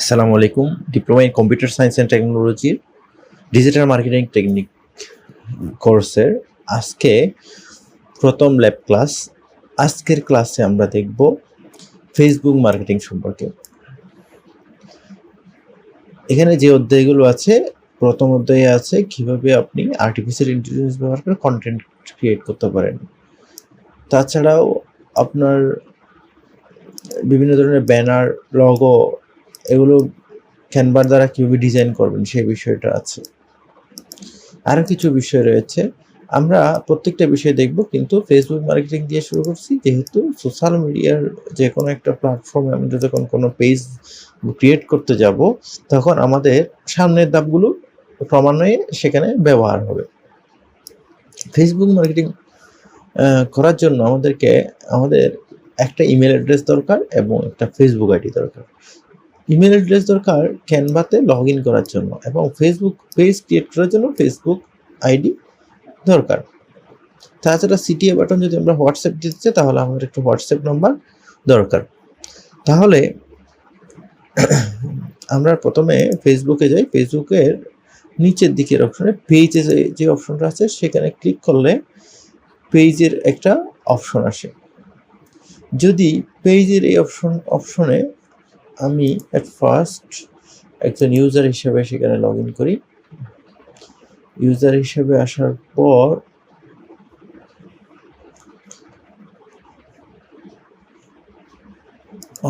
আসসালামু আলাইকুম। Diploma in computer science and টেকনোলজির ডিজিটাল মার্কেটিং টেকনিক কোর্সের আজকে প্রথম ল্যাব ক্লাস। আজকের ক্লাসে আমরা দেখব ফেসবুক মার্কেটিং সম্পর্কে। এখানে যে অধ্যায়গুলো আছে, প্রথম অধ্যায়ে আছে কিভাবে আপনি আর্টিফিশিয়াল ইন্টেলিজেন্স ব্যবহার করে কন্টেন্ট ক্রিয়েট করতে পারেন। তাছাড়াও আপনার বিভিন্ন ধরনের ব্যানার, লগো এগুলো ক্যানভার দ্বারা কীভাবে ডিজাইন করবেন সেই বিষয়টা আছে। আরও কিছু বিষয় রয়েছে, আমরা প্রত্যেকটা বিষয় দেখব, কিন্তু ফেসবুক মার্কেটিং দিয়ে শুরু করছি যেহেতু সোশ্যাল মিডিয়ার যে কোনো একটা প্ল্যাটফর্মে আমরা যখন কোনো পেজ ক্রিয়েট করতে যাব তখন আমাদের সামনের ধাপগুলো ক্রমান্বয়ে সেখানে ব্যবহার হবে। ফেসবুক মার্কেটিং করার জন্য আমাদের একটা ইমেল অ্যাড্রেস দরকার এবং একটা ফেসবুক আইডি দরকার। ইমেল অ্যাড্রেস দরকার ক্যানভাতে লগ ইন করার জন্য, এবং ফেসবুক পেজ ক্রিয়েট করার জন্য ফেসবুক আইডি দরকার। তাছাড়া সিটিএ বাটন যদি আমরা হোয়াটসঅ্যাপ দিতে চাই তাহলে আমাদের একটা হোয়াটসঅ্যাপ নাম্বার দরকার। তাহলে আমরা প্রথমে ফেসবুকে যাই। ফেসবুকের নিচের দিকের অপশনে পেজে যে অপশনটা আছে সেখানে ক্লিক করলে পেজের একটা অপশন আসে। যদি পেজের এই অপশনে আমি অ্যাট ফার্স্ট একজন ইউজার হিসেবে সেখানে লগ ইন করি। ইউজার হিসেবে আসার পর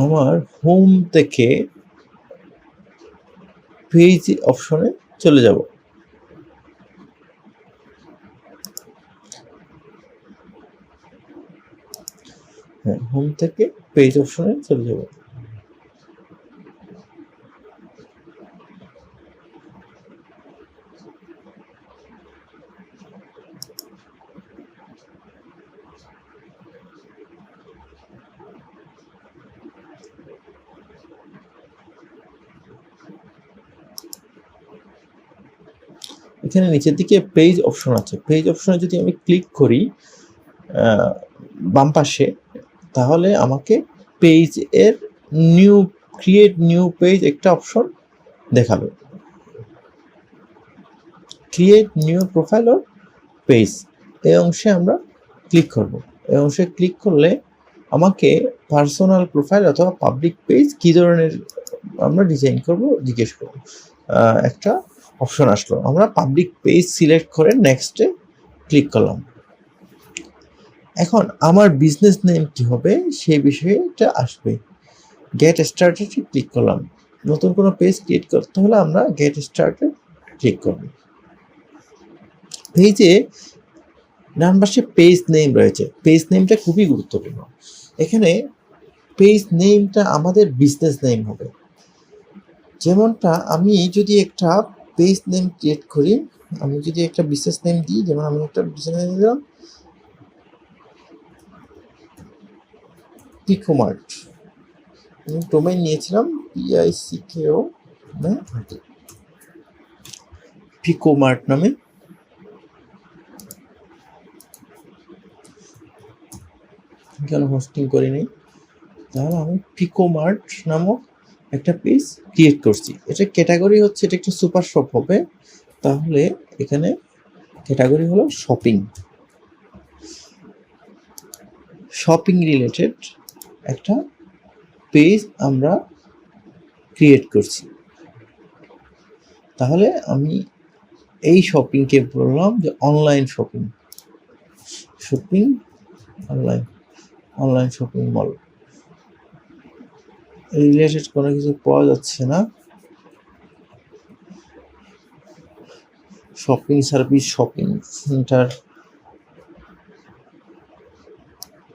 আমার হোম থেকে পেজ অপশনে চলে যাব। হ্যাঁ, হোম থেকে পেজ অপশনে চলে যাব। এখানে নিচের দিকে পেজ অপশন আছে। পেজ অপশনে যদি আমি ক্লিক করি বাম পাশে, তাহলে আমাকে পেজ এর ক্রিয়েট নিউ পেজ একটা অপশন দেখাবে। Create new profile or page, এই অংশে আমরা ক্লিক করব। এই অংশে ক্লিক করলে আমাকে পার্সোনাল প্রোফাইল অথবা পাবলিক পেজ কী ধরনের আমরা ডিজাইন করব জিজ্ঞেস করব। একটা অপশন আসলো, আমরা পাবলিক পেজ সিলেক্ট করে নেক্সটে ক্লিক করলাম। এখন আমার বিজনেস নেম কী হবে সেই বিষয়টা আসবে। গেট স্টার্টেড ক্লিক করলাম। নতুন কোনো পেজ ক্রিয়েট করতে হলে আমরা গেট স্টার্টেড ক্লিক করব। পেজে ডান পাশে পেজ নেম রয়েছে। পেজ নেমটা খুবই গুরুত্বপূর্ণ। এখানে পেজ নেমটা আমাদের বিজনেস নেম হবে। যেমনটা আমি যদি একটা পেজ নেম ক্রিয়েট করি, আমি যদি একটা বিজনেস নেম দিই, যেমন আমি একটা বিজনেস নেম দিলাম পিকোমার্ট। আমি ডোমেইন নিয়েছিলাম PICKO পিকোমার্ট নামে। কেন হোস্টিং করি নাই, তাহলে আমি পিকোমার্ট নামক একটা পেজ ক্রিয়েট করছি। এটা ক্যাটাগরি হচ্ছে, এটা একটা সুপার শপ হবে। তাহলে এখানে ক্যাটাগরি হলো শপিং রিলেটেড একটা পেজ আমরা ক্রিয়েট করছি। তাহলে আমি এই শপিংকে বললাম যে online online shopping mall. Related কোনো কিছু পাওয়া যাচ্ছে না। Shopping service, shopping centre,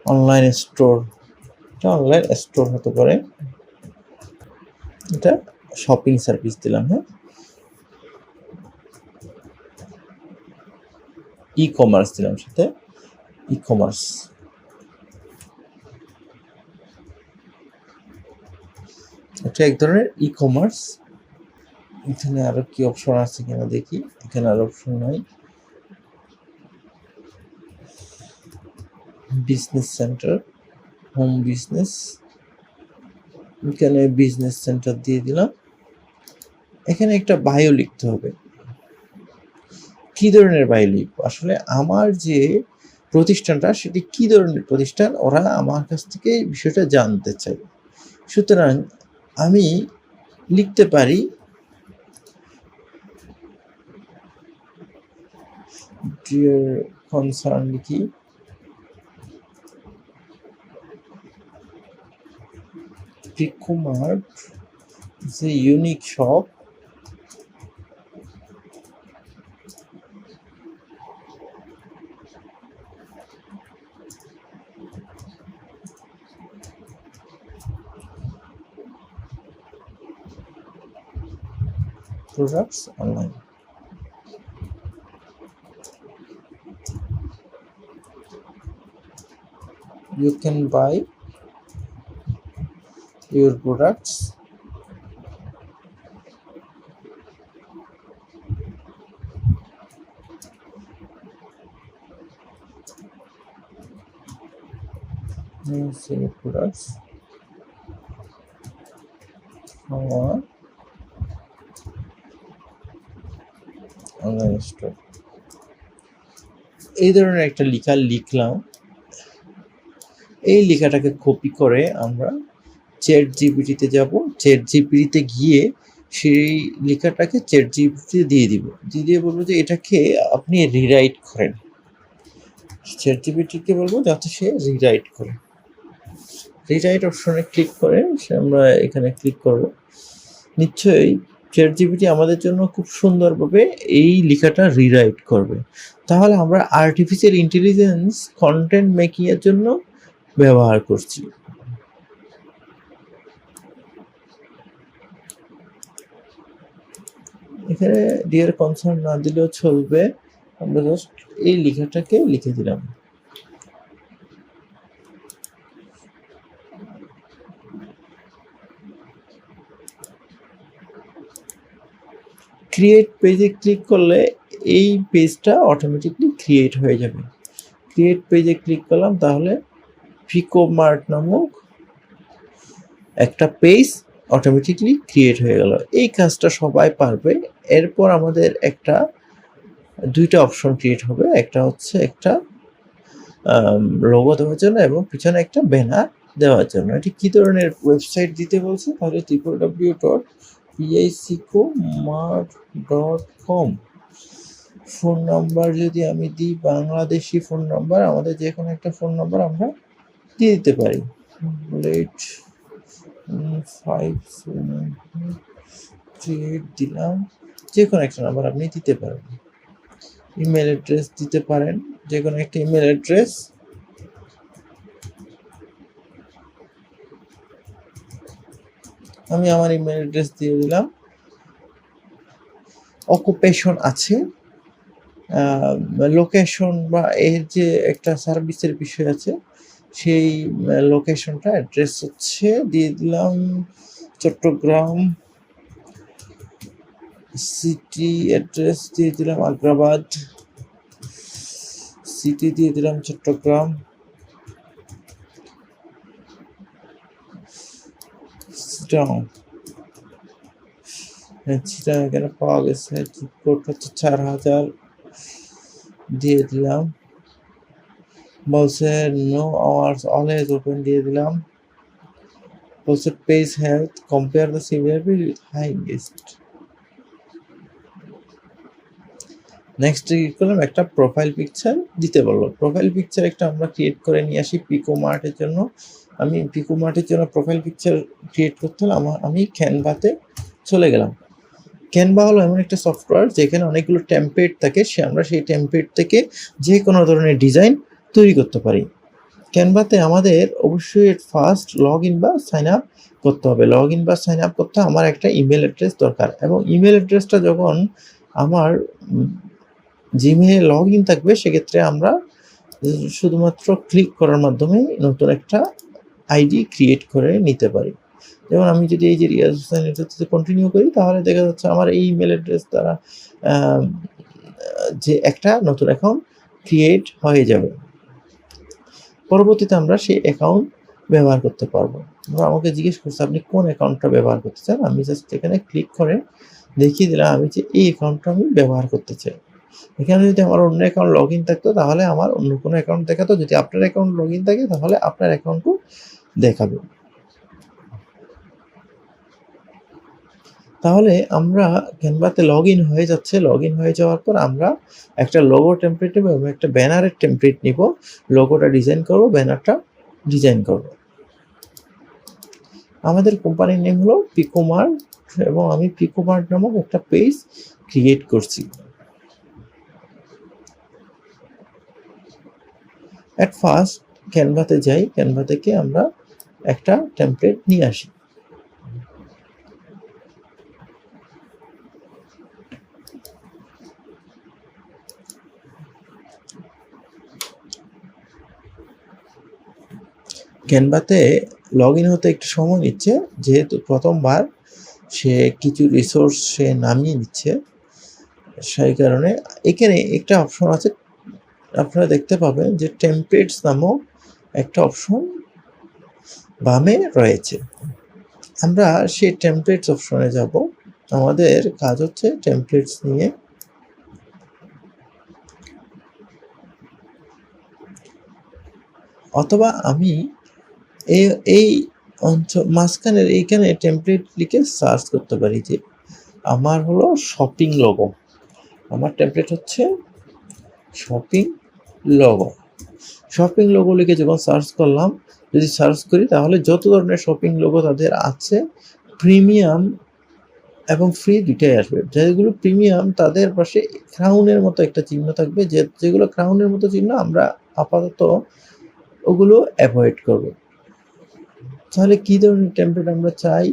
online store, এটা অনলাইন স্টোর হতে পারে। এটা শপিং সার্ভিস দিলাম। হ্যাঁ, ই কমার্স দিলাম, সাথে ই কমার্স। এটা এক ধরনের ই কমার্স। এখানে আরো কি অপশন আছে কিনা দেখি। এখানে আর অপশন নাই। বিজনেস সেন্টার, হোম বিজনেস, এখানে বিজনেস সেন্টার দিয়ে দিলাম। এখানে একটা বায়ো লিখতে হবে। কি ধরনের বায়ো লিখবো? আসলে আমার যে প্রতিষ্ঠানটা সেটি কি ধরনের প্রতিষ্ঠান, ওরা আমার কাছ থেকে বিষয়টা জানতে চায়। সুতরাং আমি লিখতে পারি ডিয়ার কনসার্ন, লিখি পিকোমার্ট is a unique shop products online. You can buy your products products from our online store. এই ধরনের একটা লেখা লিখলাম। এই লেখাটাকে কপি করে আমরা চ্যাট জিপিটিতে যাব। চ্যাট জিপিটিতে গিয়ে সেই লেখাটাকে চ্যাট জিপিটিতে দিয়ে দিব, দিয়ে বলবো যে এটাকে আপনি রিরাইট করেন। চ্যাট জিপিটিকে বলবো যাতে সে রিরাইট করে। রিরাইট অপশনে ক্লিক করে আমরা এখানে ক্লিক করব। নিশ্চয়ই চ্যাট জিপিটি আমাদের জন্য খুব সুন্দরভাবে এই লেখাটা রিরাইট করবে। তাহলে আমরা আর্টিফিশিয়াল ইন্টেলিজেন্স কন্টেন্ট মেকিং এর জন্য ব্যবহার করছি। এখানে ডিয়ার কনসার্ন না দিলেও চলবে, আমরা জাস্ট এই লেখাটাকে লিখে দিলাম। ক্রিয়েট পেজে ক্লিক করলে এই পেজটা অটোমেটিকলি ক্রিয়েট হয়ে যাবে। ক্রিয়েট পেজে ক্লিক করলাম, তাহলে পিকোমার্ট নামক একটা পেজ অটোমেটিকলি ক্রিয়েট হয়ে গেল। এই কাজটা সবাই পারবে। এরপর আমাদের দুইটা অপশন ক্রিয়েট হবে। একটা হচ্ছে একটা লোগো দেওয়ার জন্য এবং পিছনে একটা ব্যানার দেওয়ার জন্য। এটি কি ধরনের ওয়েবসাইট দিতে বলছে? তাহলে www.picomart.com। ফোন নাম্বার যদি আমি দিই, বাংলাদেশি ফোন নাম্বার, আমাদের যে কোনো একটা ফোন নাম্বার আমরা দিয়ে দিতে পারি। 538 দিলাম, যে কোনো একটা নাম্বার আপনি দিতে পারেন। ইমেল অ্যাড্রেস দিতে পারেন, যে কোনো একটা ইমেল অ্যাড্রেস। আমি আমার ইমেল অ্যাড্রেস দিয়ে দিলাম। অকুপেশন আছে, লোকেশন বা এর যে একটা সার্ভিসের বিষয় আছে, সেই লোকেশনটা অ্যাড্রেস হচ্ছে দিয়ে দিলাম চট্টগ্রাম। সিটি অ্যাড্রেস দিয়ে দিলাম আগ্রাবাদ। সিটি দিয়ে দিলাম চট্টগ্রাম। চিটাগং এখানে পাওয়া গেছে। কোড হচ্ছে 4000 দিয়ে দিলাম। বলছে নো আওয়ার্স অলওয়েজ ওপেন দিয়ে দিলাম। বলছে page health compare the similarity with high list. Next click করলাম, একটা প্রোফাইল পিকচার দিতে বললো। প্রোফাইল পিকচার একটা আমরা ক্রিয়েট করে নিয়ে আসি পিকোমার্টের জন্য। আমি পিকোমার্টের জন্য প্রোফাইল পিকচার ক্রিয়েট করতে হলে আমি ক্যানভাতে চলে গেলাম। ক্যানভা হলো এমন একটা সফটওয়্যার যেখানে অনেকগুলো টেমপ্লেট থাকে, আমরা সেই টেমপ্লেট থেকে যে কোনো ধরনের ডিজাইন তৈরি করতে পারি। ক্যানভাতে আমাদের অবশ্যই ফার্স্ট লগ ইন বা সাইন আপ করতে হবে। লগ ইন বা সাইন আপ করতে আমার একটা ইমেল অ্যাড্রেস দরকার, এবং ইমেল অ্যাড্রেসটা যখন আমার জিমেইলে লগ ইন থাকবে, সেক্ষেত্রে আমরা শুধুমাত্র ক্লিক করার মাধ্যমে নতুন একটা আইডি ক্রিয়েট করে নিতে পারি। যেমন আমি যদি এই যে রিয়াজ হোসেন এটাতে কন্টিনিউ করি, তাহলে দেখা যাচ্ছে আমার এই ইমেল অ্যাড্রেস দ্বারা যে একটা নতুন অ্যাকাউন্ট ক্রিয়েট হয়ে যাবে। পরবর্তীতে আমরা সেই অ্যাকাউন্ট ব্যবহার করতে পারবো। আমাকে জিজ্ঞেস করছে আপনি কোন অ্যাকাউন্টটা ব্যবহার করতে চান। আমি জাস্ট এখানে ক্লিক করে দেখিয়ে দিলাম আমি যে এই অ্যাকাউন্টটা আমি ব্যবহার করতে চাই। এখানে যদি আমার অন্য অ্যাকাউন্ট লগইন থাকতো তাহলে আমার অন্য কোনো অ্যাকাউন্ট দেখাতো, যদি আপনার অ্যাকাউন্ট লগইন থাকে তাহলে আপনার অ্যাকাউন্টও দেখাবে। তাহলে আমরা ক্যানভাতে লগইন হয়ে যাচ্ছে, লগইন হয়ে যাওয়ার পর আমরা একটা লোগো টেমপ্লেট নেব এবং একটা ব্যানারের টেমপ্লেট নিব। লোগোটা ডিজাইন করব, ব্যানারটা ডিজাইন করব। আমাদের কোম্পানির নেম হলো পিকোমার্ট এবং আমি পিকোমার্ট নামক একটা পেজ ক্রিয়েট করছি। অ্যাট ফার্স্ট ক্যানভাতে যাই, ক্যানভা থেকে আমরা একটা টেমপ্লেট নিয়ে আসি। ক্যানভাতে লগ ইন হতে একটু সময় নিচ্ছে, যেহেতু প্রথমবার সে কিছু রিসোর্স সে নামিয়ে নিচ্ছে, সেই কারণে এখানে একটা অপশন আছে, আপনারা দেখতে পাবেন যে টেমপ্লেটস নামক একটা অপশন বামে রয়েছে। আমরা সেই টেমপ্লেটস অপশনে যাব। আমাদের কাজ হচ্ছে টেমপ্লেটস নিয়ে অথবা আমি এই অঞ্চল মাঝখানের এইখানে টেমপ্লেট লিখে সার্চ করতে পারি যে আমার হলো শপিং লোগো, আমার টেমপ্লেট হচ্ছে শপিং লোগো। শপিং লোগো লিখে যখন সার্চ করলাম, যদি সার্চ করি তাহলে যত ধরনের শপিং লোগো তাদের আছে, প্রিমিয়াম এবং ফ্রি দুইটাই আসবে। যেগুলো প্রিমিয়াম তাদের পাশে ক্রাউনের মতো একটা চিহ্ন থাকবে, যেগুলো ক্রাউনের মতো চিহ্ন আমরা আপাতত ওগুলো অ্যাভয়েড করব। তাহলে কি ধরনের টেমপ্লেট আমরা চাই?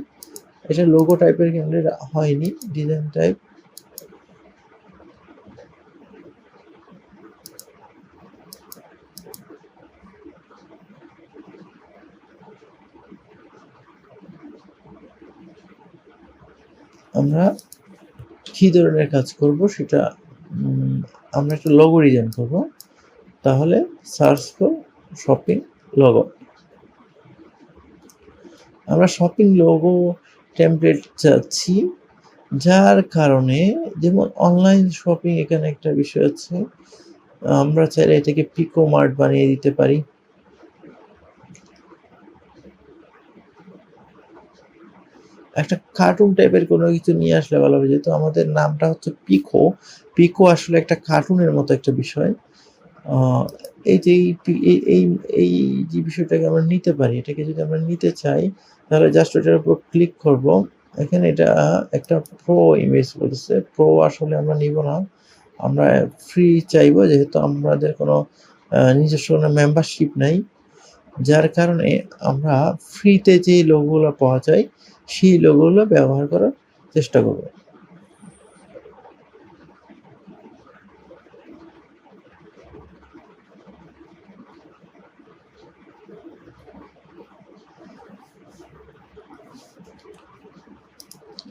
এটা লোগো টাইপের টেমপ্লেট হয়নি, ডিজাইন টাইপ। আমরা কি ধরনের কাজ করব সেটা আমরা একটা লোগো ডিজাইন করব। তাহলে সার্চ ফর শপিং লোগো। আমরা শপিং লোগো টেমপ্লেট চাচ্ছি, যার কারণে যেমন অনলাইন শপিং এখানে একটা বিষয় আছে, আমরা চাইলে এটাকে পিকোমার্ট বানিয়ে দিতে পারি। একটা কার্টুন টাইপের কোনো কিছু নিয়ে আসলে ভালো হবে, যেহেতু আমাদের নামটা হচ্ছে পিকো। পিকো আসলে একটা কার্টুনের মতো একটা বিষয়। এই যে এই যে বিষয়টাকে আমরা নিতে পারি, এটাকে যদি আমরা নিতে চাই তাহলে জাস্ট এটার উপর ক্লিক করব। এখানে এটা একটা প্রো ইমেজ বলতেছে, প্রো আসলে আমরা নিব না, আমরা ফ্রি চাইবো, যেহেতু আমাদের কোনো নিজস্ব কোনো মেম্বারশিপ নাই, যার কারণে আমরা ফ্রিতে যে লোগোগুলো পাওয়া যায় সেই লোগোগুলো ব্যবহার করার চেষ্টা করব।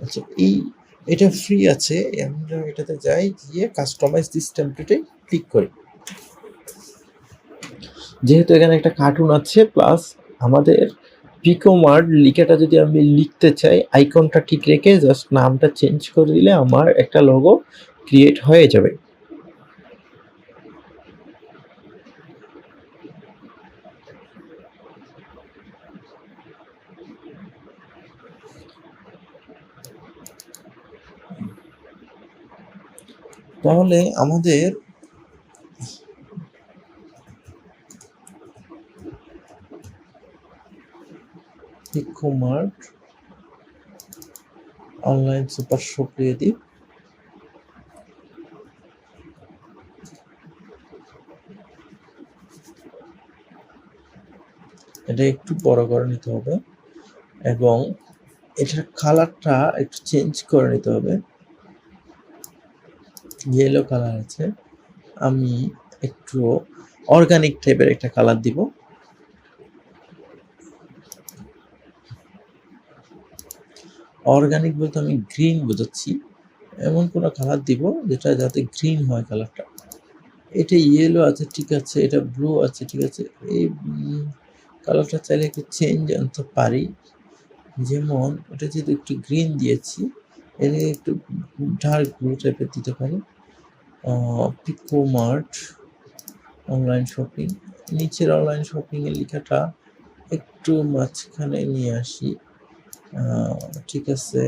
আচ্ছা, এটা ফ্রি আছে, আমরা এটাতে যাই, গিয়ে কাস্টমাইজ দিস টেমপ্লেটে ক্লিক করি। যেহেতু এখানে একটা কার্টুন আছে প্লাস আমাদের পিকোমার্ট লিখাটা যদি আমি লিখতে চাই, আইকনটা ঠিক রেখে জাস্ট নামটা চেঞ্জ করে দিলে আমার একটা লোগো ক্রিয়েট হয়ে যাবে। তাহলে আমাদের পিকোমার্ট অনলাইন সুপার শপ দিয়ে দিই। এটা একটু বড় করে নিতে হবে এবং এটার কালারটা একটু চেঞ্জ করে নিতে হবে। ইয়েলো কালার আছে, আমি একটু অর্গানিক টাইপের একটা কালার দিব। অর্গানিক বলতে আমি গ্রিন বোঝাচ্ছি, এমন কোনো কালার দিব যেটা যাতে গ্রিন হয় কালারটা। এটা ইয়েলো আছে, ঠিক আছে, এটা ব্লু আছে, ঠিক আছে, এই কালারটা চাইলে একটু চেঞ্জ আনতে পারি। যেমন এটা যেহেতু একটু গ্রিন দিয়েছি, এর একটু ডার্ক ব্লু টাইপের দিতে পারি। পিকো মার্ট অনলাইন শপিং, নিচের অনলাইন শপিং এর লেখাটা একটু মাঝখানে নিয়ে আসি। ঠিক আছে,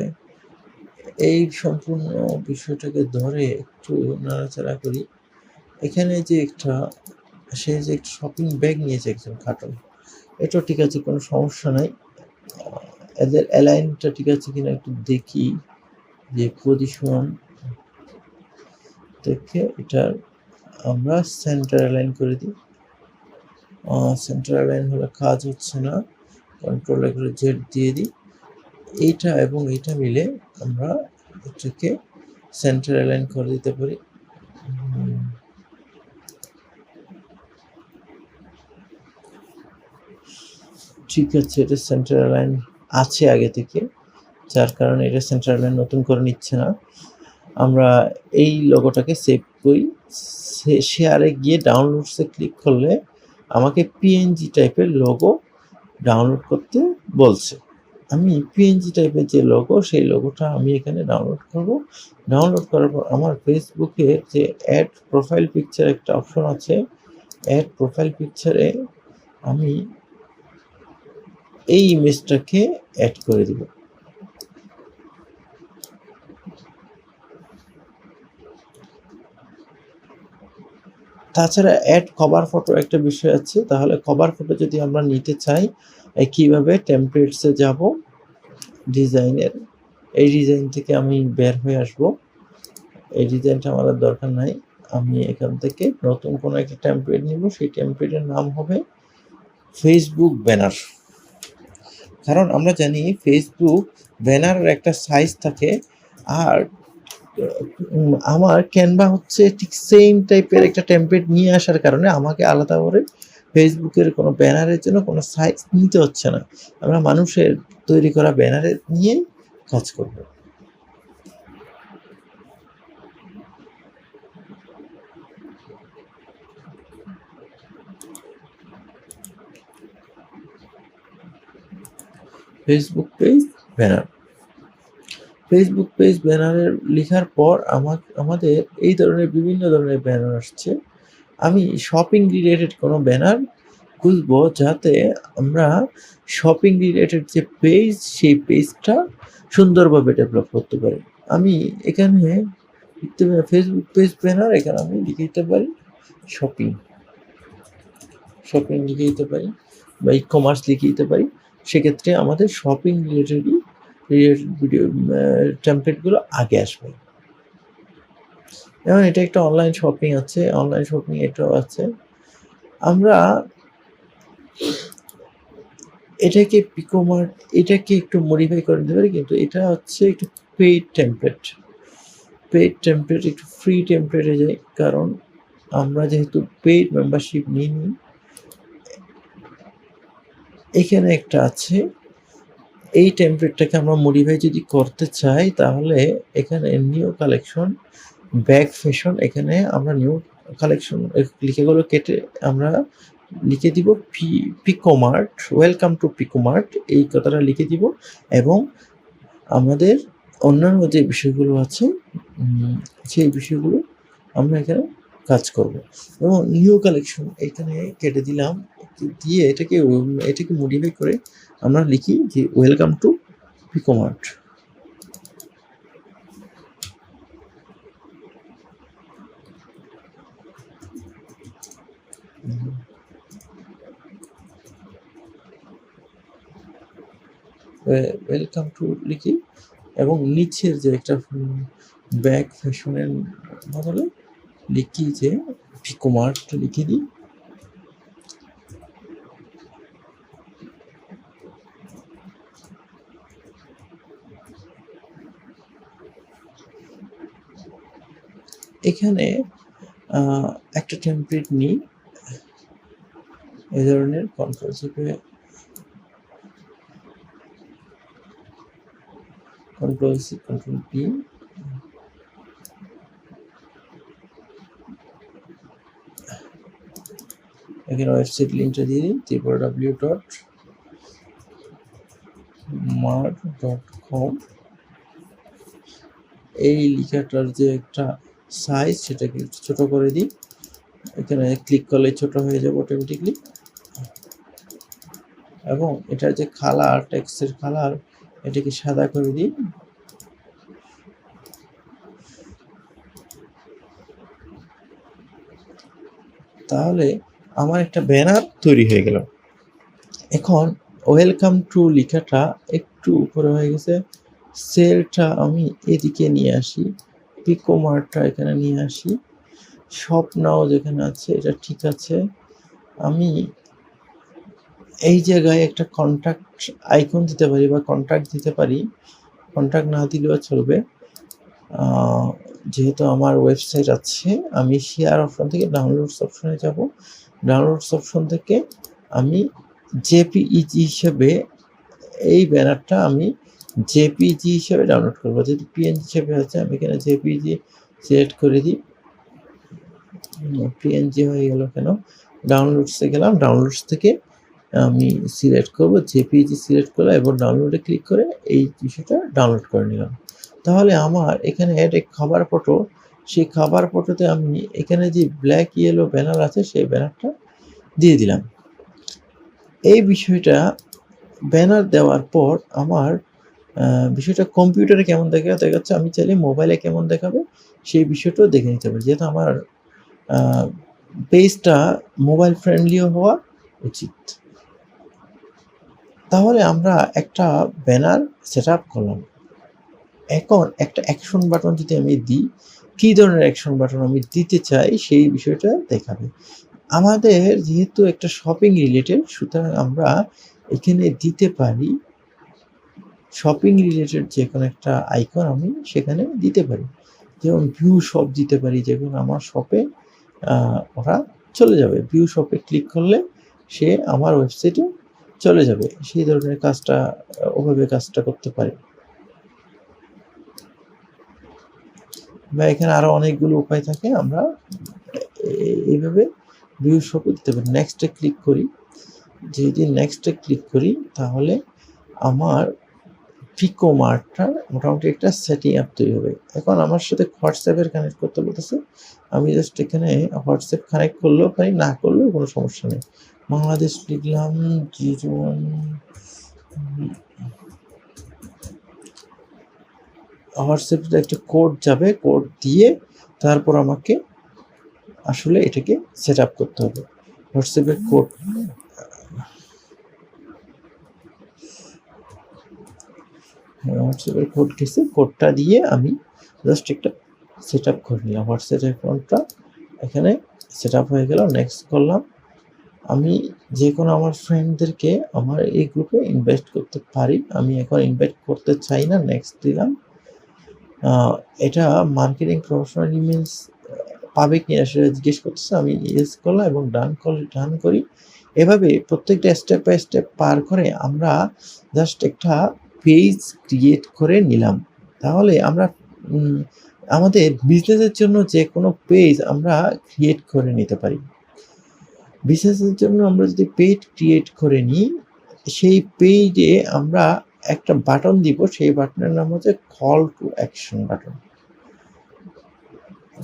এই সম্পূর্ণ বিষয়টাকে ধরে একটু নাড়াচাড়া করি। এখানে যে সে যে একটা শপিং ব্যাগ নিয়েছে একজন কার্টুন, এটাও ঠিক আছে, কোনো সমস্যা নাই। এদের অ্যালাইনটা ঠিক আছে কিনা একটু দেখি, যে পজিশন থেকে এটার আমরা সেন্টার অ্যালাইন করে দিই। সেন্টার অ্যালাইন হলে কাজ হচ্ছে না, কন্ট্রোল করে জেড দিয়ে দিই। এইটা এবং এইটা মিলে আমরা এটাকে সেন্টার অ্যালাইন করে দিতে পারি। ঠিক আছে, এটা সেন্টার অ্যালাইন আছে আগে থেকে, যার কারণে এটা সেন্টার অ্যালাইন নতুন করে নিচ্ছে না। আমরা এই লোগোটাকে সেভ করি, শেয়ারে গিয়ে ডাউনলোডসে ক্লিক করলে আমাকে পিএনজি টাইপের লোগো ডাউনলোড করতে বলছে। আমি পিএনজি টাইপের যে লোগো, সেই লোগোটা আমি এখানে ডাউনলোড করব। ডাউনলোড করার পর আমার ফেসবুকে যে অ্যাড প্রোফাইল পিকচার একটা অপশন আছে, অ্যাড প্রোফাইল পিকচারে আমি এই ইমেজটাকে অ্যাড করে দিব। তাছাড়া অ্যাড কভার ফটো একটা বিষয় আছে, তাহলে কভার ফটো যদি আমরা নিতে চাই কিভাবে, টেমপ্লেটসে যাব, ডিজাইনের এই ডিজাইন থেকে আমি বের হয়ে আসব। এই ডিজাইনটা আমার দরকার নাই, আমি এখান থেকে নতুন কোনো একটা টেমপ্লেট নিব। সেই টেমপ্লেটের নাম হবে ফেসবুক ব্যানার। কারণ আমরা জানি ফেসবুক ব্যানারের একটা সাইজ থাকে, আর আমার ক্যানভা হচ্ছে ঠিক সেম টাইপের একটা টেমপ্লেট নিয়ে আসার কারণে আমাকে আলাদা করে ফেসবুকের কোনো ব্যানারের জন্য কোনো সাইজ নিতে হচ্ছে না। আমরা মানুষের তৈরি করা ব্যানারের নিয়ে কাজ করব। Facebook page banner, Facebook page ব্যানারের লেখার পর আমাদের এই ধরনের বিভিন্ন ধরনের ব্যানার আসছে। আমি শপিং রিলেটেড কোনো ব্যানার খুঁজবো, যাতে আমরা শপিং রিলেটেড যে পেজ, সেই পেজটা সুন্দরভাবে ডেভেলপ করতে পারি। আমি এখানে লিখতে পারি ফেসবুক পেজ ব্যানার, এখানে আমি লিখে দিতে পারি শপিং, শপিং লিখে দিতে পারি বা ই কমার্স লিখে দিতে পারি। সেক্ষেত্রে আমাদের শপিং রিলেটেড ভিডিও টেমপ্লেটগুলো আগে আসবে। যেমন এটা একটা অনলাইন শপিং আছে, অনলাইন শপিং এটাও আছে। আমরা এটাকে পিকোমার্ট, এটাকে একটু মডিফাই করে দিতে পারি, কিন্তু এটা হচ্ছে একটু পেইড টেমপ্লেট। পেইড টেমপ্লেট একটু ফ্রি টেমপ্লেটে যাই, কারণ আমরা যেহেতু পেইড মেম্বারশিপ নিইনি। এখানে একটা আছে, এই টেমপ্লেটটাকে আমরা মডিফাই যদি করতে চাই, তাহলে এখানে নিউ কালেকশন ব্যাগ ফ্যাশন, এখানে আমরা নিউ কালেকশন লিখেগুলো কেটে আমরা লিখে দিব পিকোমার্ট, ওয়েলকাম টু পিকোমার্ট, এই কথাটা লিখে দিব। এবং আমাদের অন্যান্য যে বিষয়গুলো আছে সেই বিষয়গুলো আমরা এখানে কাজ করব। এবং নিউ কালেকশন এখানে কেটে দিলাম, দিয়ে এটাকে মডিফাই করে আমরা লিখি যে ওয়েলকাম টু পিকোমার্ট। ওয়েলকাম টু লিখি, এবং নিচের যে একটা ব্যাগ ফ্যাশনের বদলে লিখি যে পিকোমার্ট লিখে দিই। এখানে একটা টেমপ্লেট নিই, এই ধরনের কন্ট্রোল চেপে কন্ট্রোল সি কন্ট্রোল পি, এখানে ওয়েবসাইট লিঙ্কটা দিয়ে দিই www.mart.com। এই লেখাটার যে একটা সাইজ সেটাকে একটু ছোট করে দিই। এখানে ক্লিক করলে ছোট হয়ে যাবে অটোমেটিকলি। এবং এটার যে কালার, টেক্সটের কালার, এটাকে সাদা করে দিই। তাহলে আমার একটা ব্যানার তৈরি হয়ে গেল। এখন ওয়েলকাম টু লেখাটা একটু উপরে হয়ে গেছে, সেলটা আমি এদিকে নিয়ে আসি, পিকো মার্কটা এখানে নিয়ে আসি, শপ নাও যেখানে আছে এটা ঠিক আছে। আমি এই জায়গায় একটা কন্ট্যাক্ট আইকন দিতে পারি বা কন্ট্যাক্ট দিতে পারি, কন্ট্যাক্ট না দিলেও চলবে। যেহেতু আমার ওয়েবসাইট আছে, আমি শেয়ার অপশন থেকে ডাউনলোডস অপশনে যাব। ডাউনলোডস অপশন থেকে আমি জেপিইজি হিসেবে এই ব্যানারটা আমি জেপিজি হিসেবে ডাউনলোড করবো। যেহেতু পিএনজি হিসেবে আছে, আমি এখানে জেপিজি সিলেক্ট করে দিই। পিএনজি হয়ে গেল কেন? ডাউনলোডসে গেলাম, ডাউনলোডস থেকে আমি সিলেক্ট করবো জেপিজি, সিলেক্ট করলাম এবং ডাউনলোডে ক্লিক করে এই বিষয়টা ডাউনলোড করে নিলাম। তাহলে আমার এখানে একটা খাবার ফটো, সেই খাবার ফটোতে আমি এখানে যে ব্ল্যাক ইয়েলো ব্যানার আছে সেই ব্যানারটা দিয়ে দিলাম। এই বিষয়টা ব্যানার দেওয়ার পর আমার বিষয়টা কম্পিউটারে কেমন দেখাচ্ছে, আমি চাইলে মোবাইলে কেমন দেখাবে সেই বিষয়টাও দেখে নিতে পারি। যেহেতু আমার পেজটা মোবাইল ফ্রেন্ডলিও হওয়া উচিত। তাহলে আমরা একটা ব্যানার সেট আপ করলাম। এখন একটা অ্যাকশন বাটন যদি আমি দিই, কী ধরনের অ্যাকশন বাটন আমি দিতে চাই সেই বিষয়টা দেখাবে। আমাদের যেহেতু একটা শপিং রিলেটেড, সুতরাং আমরা এখানে দিতে পারি শপিং রিলেটেড যে কোনো একটা আইকন আমি সেখানে দিতে পারি। যেমন ভিউ শপ দিতে পারি, যেমন আমার শপে ওরা চলে যাবে। ভিউ শপে ক্লিক করলে সে আমার ওয়েবসাইটে চলে যাবে। সেই ধরনের কাজটা ওভাবে কাজটা করতে পারি। বা এখানে আরও অনেকগুলো উপায় থাকে, আমরা এইভাবে ভিউ শপে দিতে পারি। নেক্সটে ক্লিক করি। যদি নেক্সটে ক্লিক করি তাহলে আমার পিকো মার্কটার মোটামুটি একটা সেটিং আপ তৈরি হবে। এখন আমার সাথে হোয়াটসঅ্যাপের কানেক্ট করতে বলতেছে, আমি জাস্ট এখানে হোয়াটসঅ্যাপ কানেক্ট করলেও পারি, না করলেও কোনো সমস্যা নেই। বাংলাদেশ লিখলাম 01, হোয়াটসঅ্যাপে একটা কোড যাবে, কোড দিয়ে তারপর আমাকে আসলে এটাকে সেট আপ করতে হবে। হোয়াটসঅ্যাপের কোড, হোয়াটসঅ্যাপের কোড গেছে, কোডটা দিয়ে আমি জাস্ট একটা সেট আপ করে নিলাম। হোয়াটসঅ্যাপ অ্যাকাউন্টটা এখানে সেট আপ হয়ে গেল। নেক্সট করলাম। আমি যে কোনো আমার ফ্রেন্ডদেরকে আমার এই গ্রুপে ইনভাইট করতে পারি। আমি এখন ইনভাইট করতে চাই না, নেক্সট দিলাম। এটা মার্কেটিং প্রফেশনাল ইমেলস পাবে কিনা সেটা জিজ্ঞেস করতেছে, আমি ইয়েস করলাম এবং ডান করি। এভাবে প্রত্যেকটা স্টেপ বাই স্টেপ পার করে আমরা জাস্ট একটা পেজ ক্রিয়েট করে নিলাম। তাহলে আমরা আমাদের বিজনেসের জন্য যে কোনো পেজ আমরা ক্রিয়েট করে নিতে পারি। বিজনেসের জন্য আমরা যদি পেজ ক্রিয়েট করে নিই, সেই পেজে আমরা একটা বাটন দিব, সেই বাটনের নাম হচ্ছে কল টু অ্যাকশন বাটন।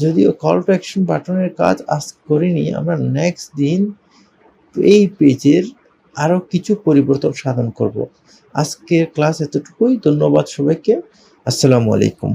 যদিও কল টু অ্যাকশন বাটনের কাজ আজ করিনি, আমরা নেক্সট দিন এই পেজের আরও কিছু পরিবর্তন সাধন করব। আজকের ক্লাস এতটুকুই। ধন্যবাদ সবাইকে। আসসালামু আলাইকুম।